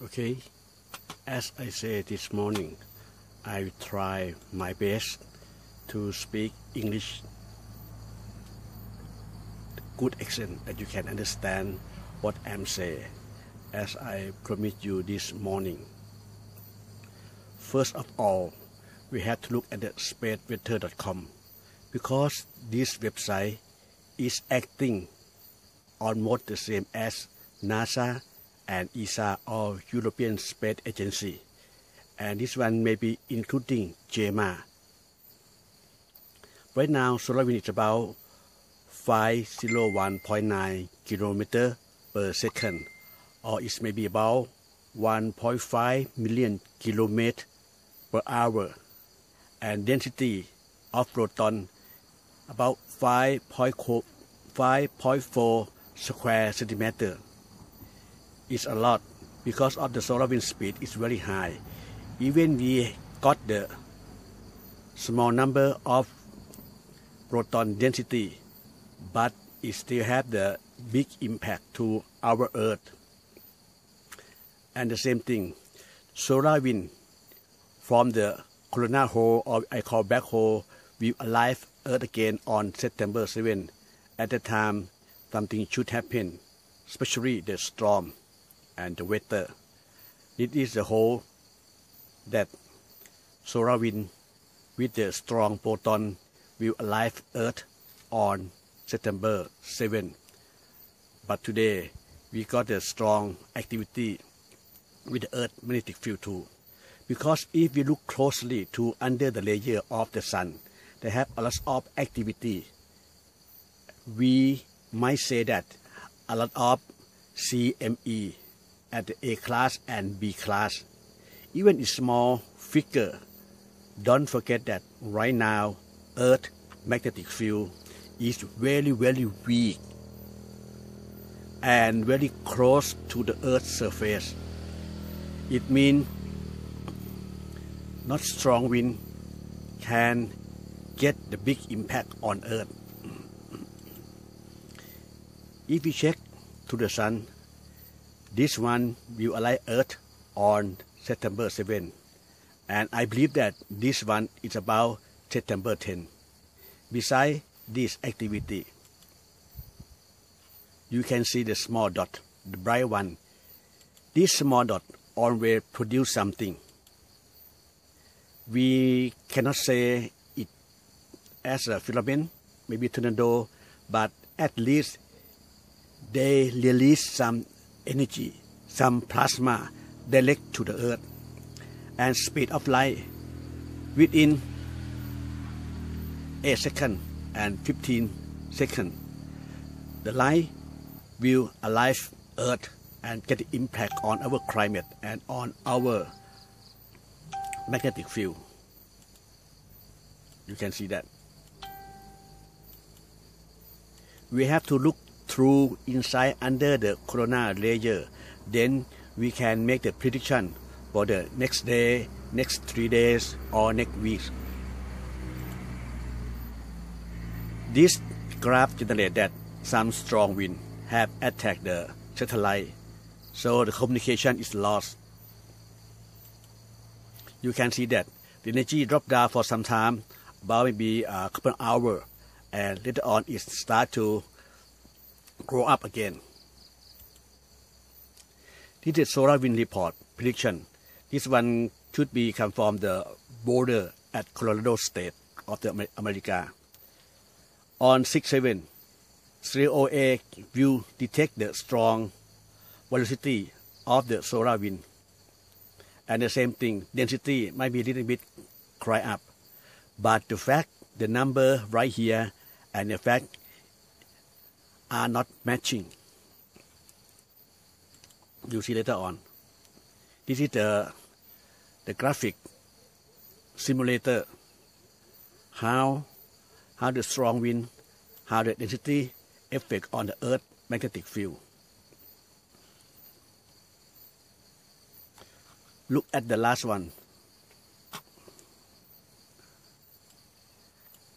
Okay, as I said this morning, I will try my best to speak English good accent that you can understand what I'm saying, as I promised you this morning. First of all, we have to look at the spaceweather.com because this website is acting almost the same as NASA and ESA or European Space Agency, and this one may be including JEMA. Right now, solar wind is about 501.9 km per second, or it may be about 1.5 million km per hour, and density of proton about 5.4 square centimeter. It's a lot because of the solar wind speed is very high. Even we got the small number of proton density, but it still have the big impact to our Earth. And the same thing, solar wind from the coronal hole, or I call black hole, will alive Earth again on September 7. At that time, something should happen, especially the storm and the weather. It is the hole that solar wind with the strong proton will alive Earth on September 7. But today we got a strong activity with the Earth magnetic field too. Because if we look closely to under the layer of the sun, they have a lot of activity. We might say that a lot of CME at the A class and B class, even a small figure. Don't forget that right now Earth magnetic field is very weak and very close to the Earth's surface. It means not strong wind can get the big impact on Earth. If we check to the sun, this one will alight Earth on September 7, and I believe that this one is about September 10. Besides this activity, you can see the small dot, the bright one. This small dot always produce something. We cannot say it as a filament, maybe tornado, but at least they release some energy, some plasma direct to the Earth, and speed of light within 8 seconds and 15 seconds. The light will alive Earth and get the impact on our climate and on our magnetic field. You can see that. We have to look through inside under the coronal layer, then we can make the prediction for the next day, next 3 days, or next week. This graph generates that some strong wind have attacked the satellite, so the communication is lost. You can see that the energy dropped down for some time, about maybe a couple of hours, and later on it start to grow up again. This is solar wind report prediction. This one should be come from the border at Colorado State of the America. On 6/7, 3OA will detect the strong velocity of the solar wind. And the same thing, density might be a little bit cry up. But the fact, the number right here and the fact are not matching. You see later on. This is the graphic simulator. How the strong wind, how the density affect on the Earth magnetic field. Look at the last one.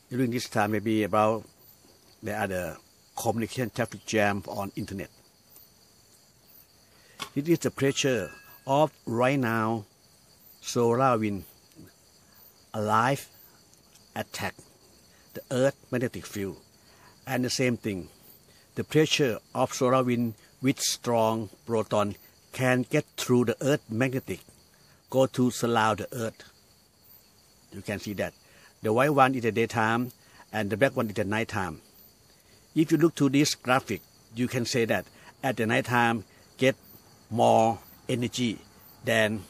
During this time, maybe about there are the communication traffic jam on internet. It is the pressure of right now solar wind alive attack the Earth magnetic field, and the same thing, the pressure of solar wind with strong proton can get through the Earth magnetic, go to surround the Earth. You can see that the white one is the daytime and the black one is the nighttime. If you look to this graphic, you can say that at the nighttime get more energy than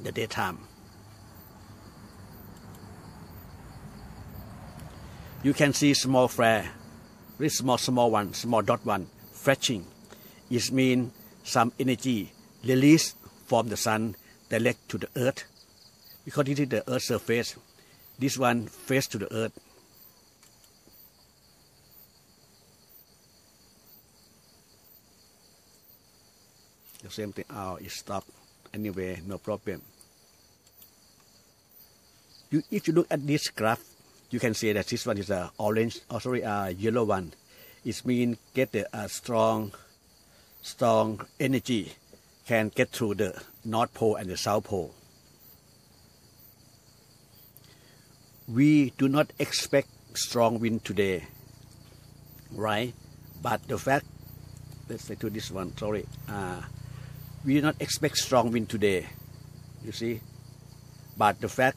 the daytime. You can see small flare, very small one, small dot one, flashing. It means some energy released from the sun direct to the earth, because this is the earth's surface. This one face to the earth. The same thing. Oh, it stopped. Anyway, no problem. If you look at this graph, you can see that this one is a orange, yellow one. It means get a strong energy can get through the North Pole and the South Pole. We do not expect strong wind today, right? But the fact, let's say to this one, we do not expect strong wind today, you see. But the fact,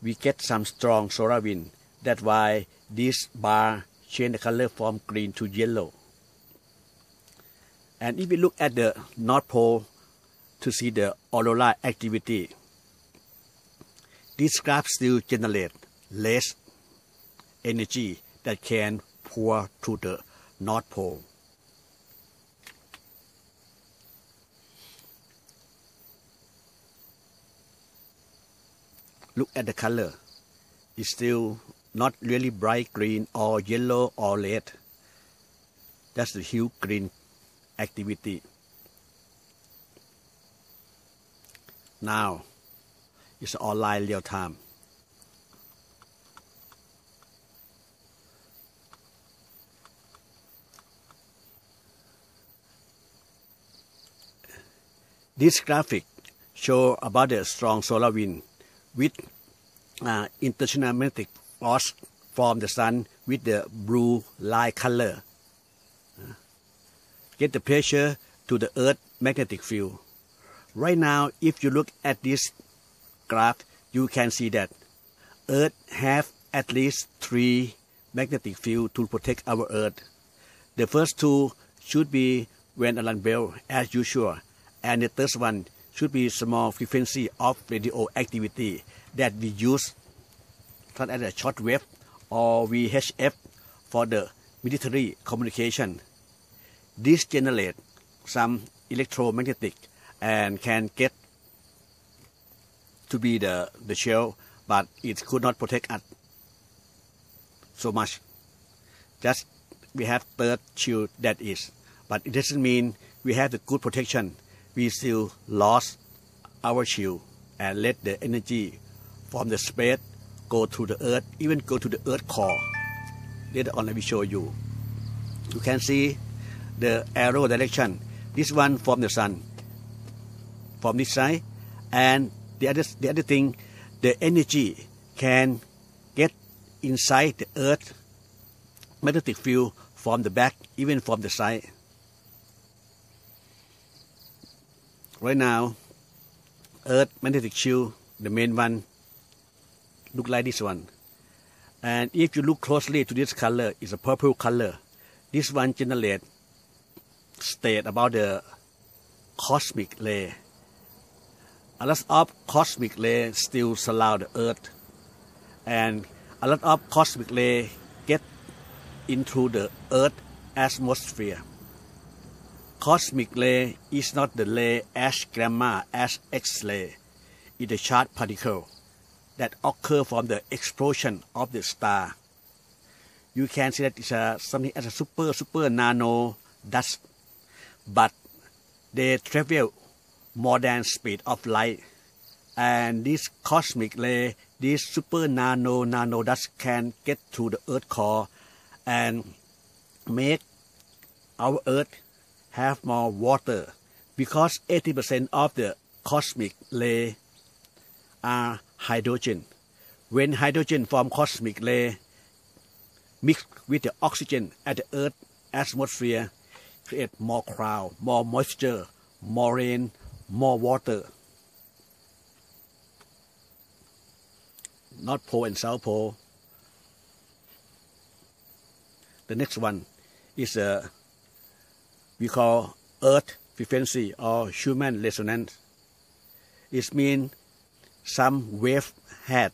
we get some strong solar wind. That's why this bar change the color from green to yellow. And if we look at the North Pole to see the auroral activity, this graph still generates less energy that can pour to the North Pole. Look at the color. It's still not really bright green or yellow or red. That's the hue green activity. Now, it's online real time. This graphic shows about the strong solar wind with international magnetic force from the sun with the blue light color. Get the pressure to the Earth magnetic field. Right now, if you look at this graph, you can see that Earth have at least 3 magnetic fields to protect our Earth. The first 2 should be wind alarm bell as usual, and the third one should be small frequency of radio activity that we use, such as a short wave or VHF for the military communication. This generates some electromagnetic and can get to be the shell, but it could not protect us so much. Just we have third shield, that is, but it doesn't mean we have the good protection. We still lost our shield and let the energy from the space go through the earth, even go to the earth core. Later on, let me show you. You can see the arrow direction. This one from the sun, from this side, and the other thing, the energy can get inside the earth magnetic field from the back, even from the side. Right now, Earth magnetic shield, the main one, look like this one. And if you look closely to this color, it's a purple color. This one generates state about the cosmic ray. A lot of cosmic rays still surround the Earth, and a lot of cosmic rays get into the Earth atmosphere. Cosmic ray is not the ray as gamma as X-ray. It's a charged particle that occur from the explosion of the star. You can see that it's something as a super nano dust, but they travel more than speed of light. And this cosmic ray, this super nano dust can get to the Earth core and make our Earth have more water because 80% of the cosmic ray are hydrogen. When hydrogen from cosmic ray mixed with the oxygen at the Earth atmosphere, create more cloud, more moisture, more rain, more water. North Pole and South Pole. The next one is we call Earth frequency or human resonance. It means some wave had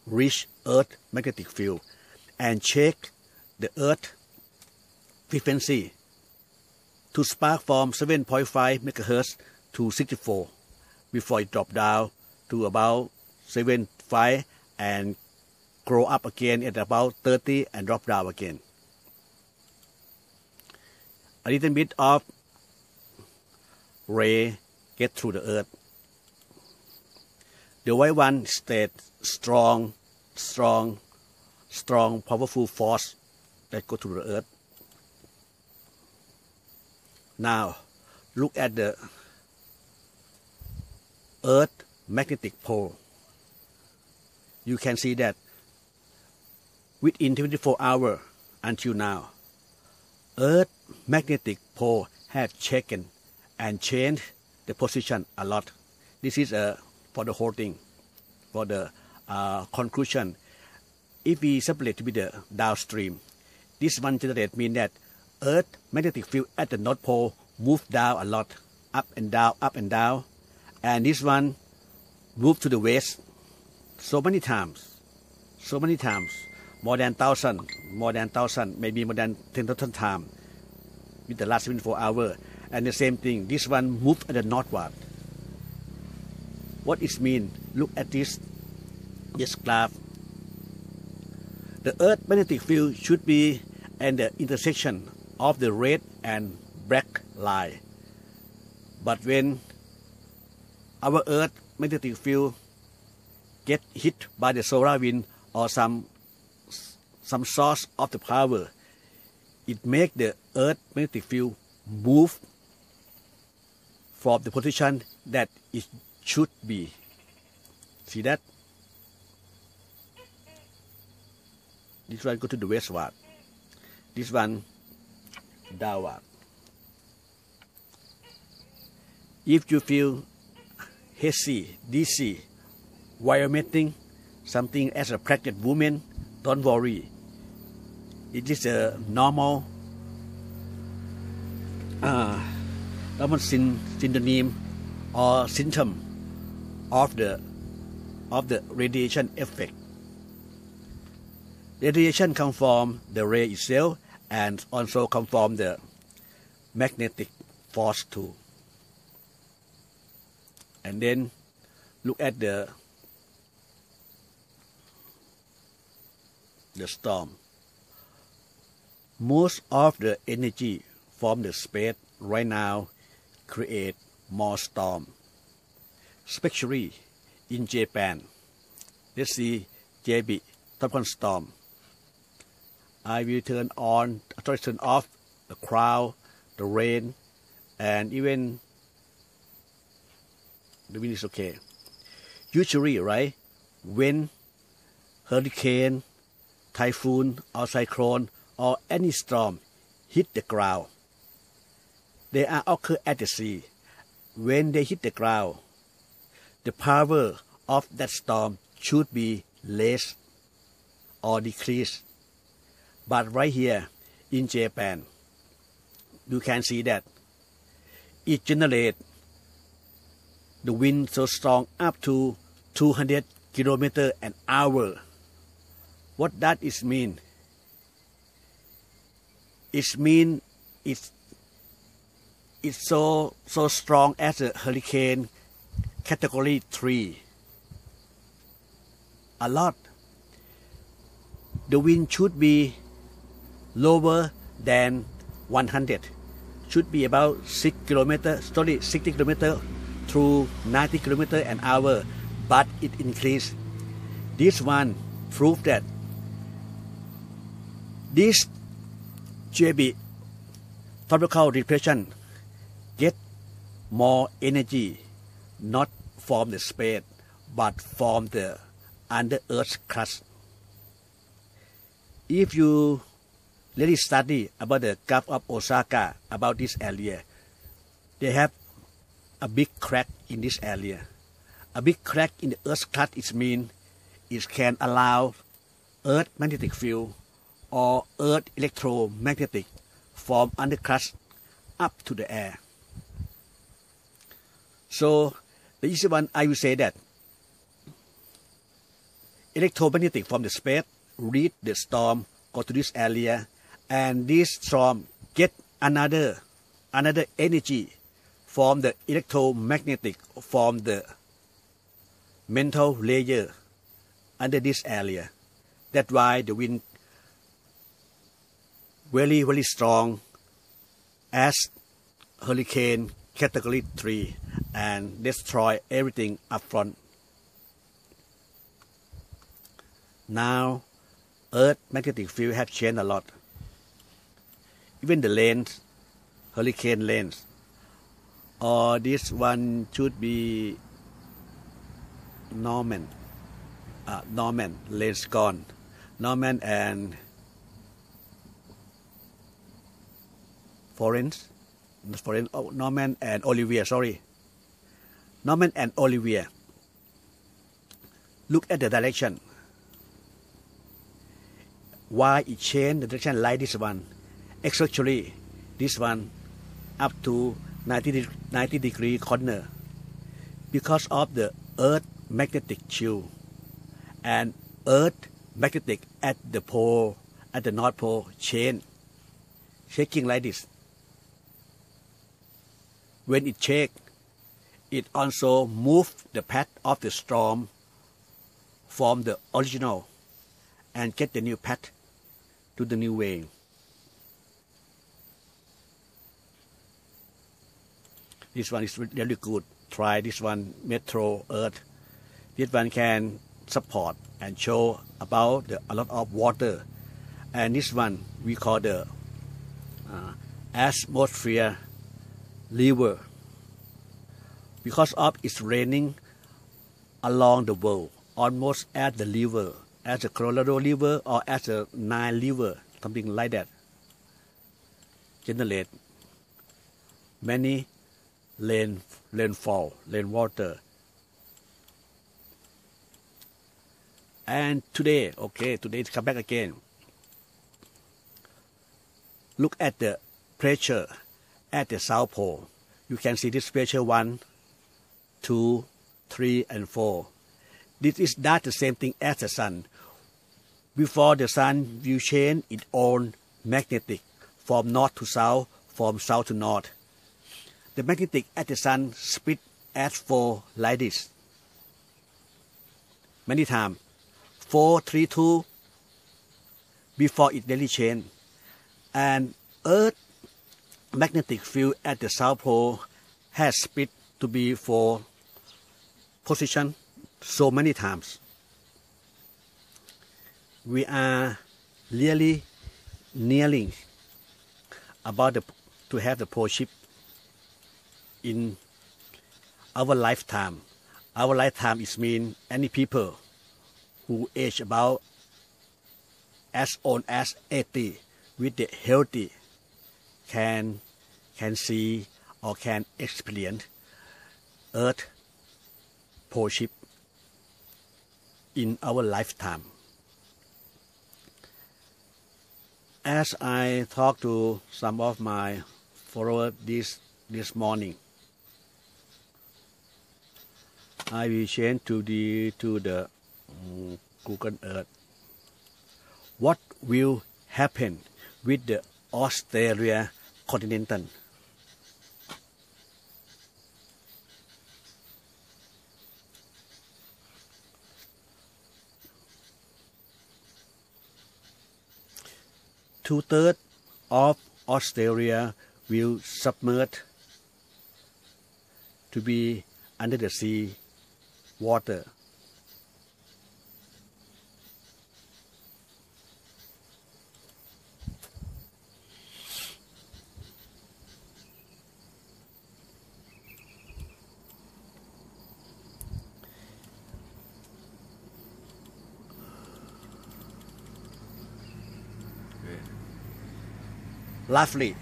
reached Earth magnetic field and check the Earth frequency to spark from 7.5 MHz to 64 before it dropped down to about 7.5 and grow up again at about 30 and drop down again. A little bit of ray get through the Earth. The white one stayed strong, powerful force that go through the Earth. Now, look at the Earth magnetic pole. You can see that within 24 hours until now, Earth magnetic pole have shaken and changed the position a lot. This is for the whole thing, for the conclusion. If we separate with the downstream, this one generate mean that Earth magnetic field at the North Pole move down a lot, up and down, and this one move to the west so many times, more than 1,000, maybe more than 10,000 times with the last 24 hours. And the same thing, this one moved at the northward. What it mean? Look at this graph. The Earth magnetic field should be at the intersection of the red and black line. But when our Earth magnetic field get hit by the solar wind or some source of the power, it make the Earth magnetic field move from the position that it should be. See that? This one go to the westward. This one downward. If you feel hazy, dizzy, vomiting, something as a pregnant woman, don't worry. It is a normal synonym or symptom of the radiation effect. Radiation comes from the ray itself and also come from the magnetic force too. And then look at the storm. Most of the energy from the space right now create more storm, especially in Japan. Let's see JB thunderstorm. I will turn off the cloud, the rain, and even the wind is okay. Usually, right, when hurricane, typhoon, or cyclone, or any storm hit the ground, they are occur at the sea. When they hit the ground, the power of that storm should be less or decreased. But right here in Japan, you can see that it generates the wind so strong up to 200 kilometers an hour. What that is mean? It means it's so strong as a hurricane category 3. A lot. The wind should be lower than 100. Should be about 60 kilometers through 90 kilometers an hour, but it increased. This one proved that this JB tropical depression get more energy not from the space but from the under Earth's crust. If you really study about the Gulf of Osaka, about this area, they have a big crack in this area. A big crack in the Earth's crust is mean it can allow Earth magnetic field or Earth electromagnetic from under crust up to the air. So the easy one, I will say that electromagnetic from the space reach the storm, go to this area, and this storm get another energy from the electromagnetic from the mental layer under this area. That's why the wind very strong as hurricane category 3 and destroy everything up front. Now Earth magnetic field have changed a lot. Even the lanes, hurricane lanes, or this one should be Norman lanes gone. Norman and Norman and Olivier, sorry. Norman and Olivier. Look at the direction. Why it changed the direction like this one? Actually, this one up to 90 degree corner because of the Earth magnetic shield and Earth magnetic at the pole, at the North Pole change, shaking like this. When it shake, it also move the path of the storm from the original and get the new path to the new way. This one is really good. Try this one, Metro Earth. This one can support and show about a lot of water. And this one we call the atmosphere river. Because of it's raining along the world, almost at the river, as the Colorado River or as the Nile River, something like that. Generate many rainfall, rainwater. And today it's come back again. Look at the pressure at the South Pole. You can see this pressure 1, 2, 3, and 4. This is not the same thing as the sun. Before the sun will change its own magnetic from north to south, from south to north. The magnetic at the sun split as 4 like this. Many times. 4, 3, 2 before it really change. And Earth magnetic field at the South Pole has split to be 4 position so many times. We are really nearing about to have the pole shift in our lifetime. Our lifetime is mean any people who age about as old as 80 with the healthy can see or can experience Earth pole shift in our lifetime. As I talk to some of my followers this morning, I will change to the Google Earth. What will happen with the Australia Continental? Two-thirds of Australia will submerge to be under the sea water. rafly.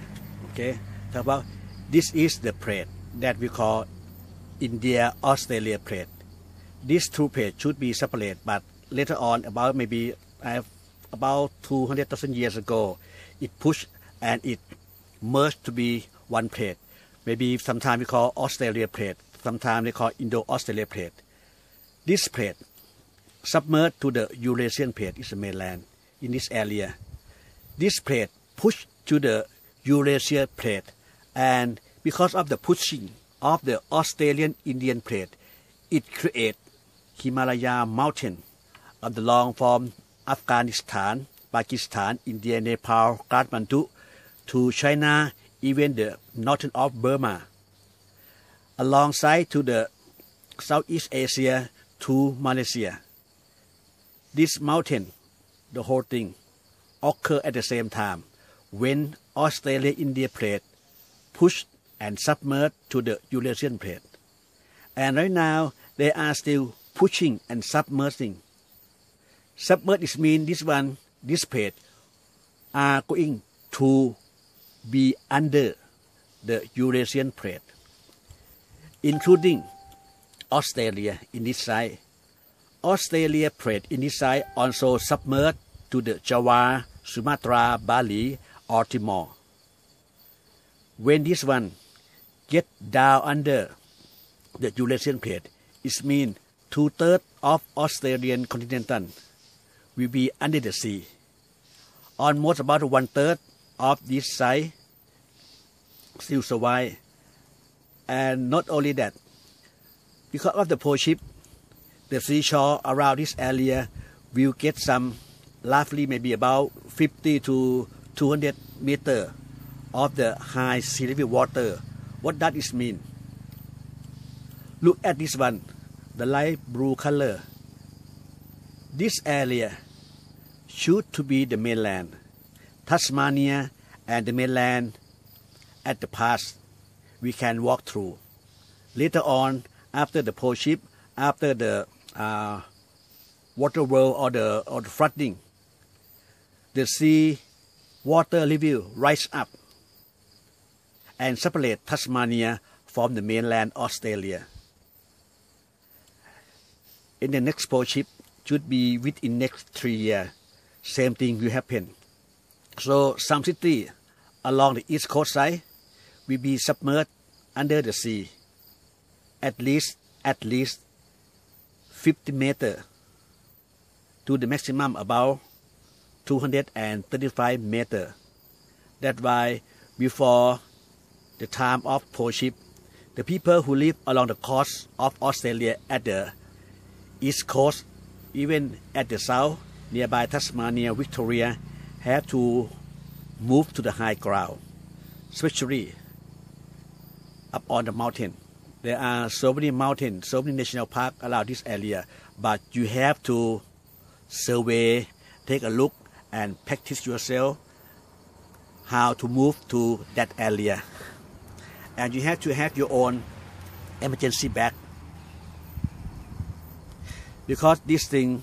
Okay, talk about this is the plate that we call India Australia plate. These two plates should be separate, but later on, about maybe about 200,000 years ago, it pushed and it merged to be one plate. Maybe sometimes we call Australia plate, sometimes they call Indo-Australia plate. This plate submerged to the Eurasian plate is the mainland in this area. This plate pushed to the Eurasian plate, and because of the pushing of the Australian Indian plate, it creates Himalaya mountain of the long from Afghanistan, Pakistan, India, Nepal, Kathmandu to China, even the northern of Burma, alongside to the Southeast Asia to Malaysia. This mountain, the whole thing, occur at the same time when Australia-India plate pushed and submerged to the Eurasian plate. And right now, they are still pushing and submerging. Submerge is mean this plate are going to be under the Eurasian plate, including Australia in this side. Australia plate in this side also submerged to the Java, Sumatra, Bali, or Timor. When this one get down under the Eurasian plate, it means 2/3 of Australian continental will be under the sea. Almost about 1/3 of this side still survive. And not only that, because of the pole shift, the seashore around this area will get some roughly maybe about 50 to 200 meters of the high sea level water. What does it mean? Look at this one, the light blue color. This area should to be the mainland, Tasmania and the mainland at the past we can walk through. Later on, after the pole shift, after the water world or the flooding, the sea water level rise up and separate Tasmania from the mainland Australia. In the next pole shift should be within next 3 years. Same thing will happen. So some city along the east coast side will be submerged under the sea at least 50 meters to the maximum about 235 meters. That's why before the time of pole shift, the people who live along the coast of Australia at the east coast, even at the south, nearby Tasmania, Victoria, have to move to the high ground, especially up on the mountain. There are so many mountains, so many national parks around this area, but you have to survey, take a look, and practice yourself how to move to that area. And you have to have your own emergency bag, because this thing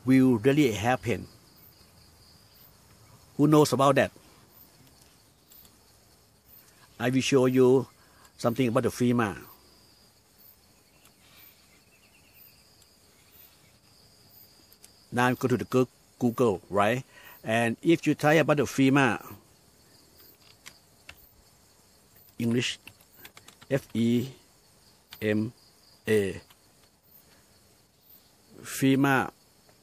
will really happen. Who knows about that? I will show you something about the FEMA. Now go to the Google, right? And if you type about the FEMA, English, F-E-M-A, FEMA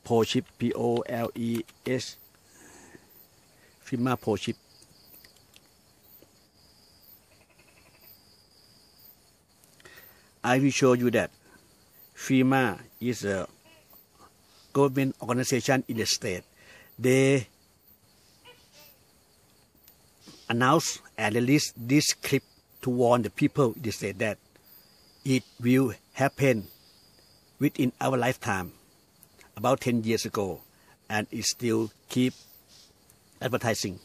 pole shift, P-O-L-E-S, FEMA pole shift. I will show you that FEMA is a government organization in the state. They announce and release this clip to warn the people in the state that it will happen within our lifetime, about 10 years ago, and it still keep advertising.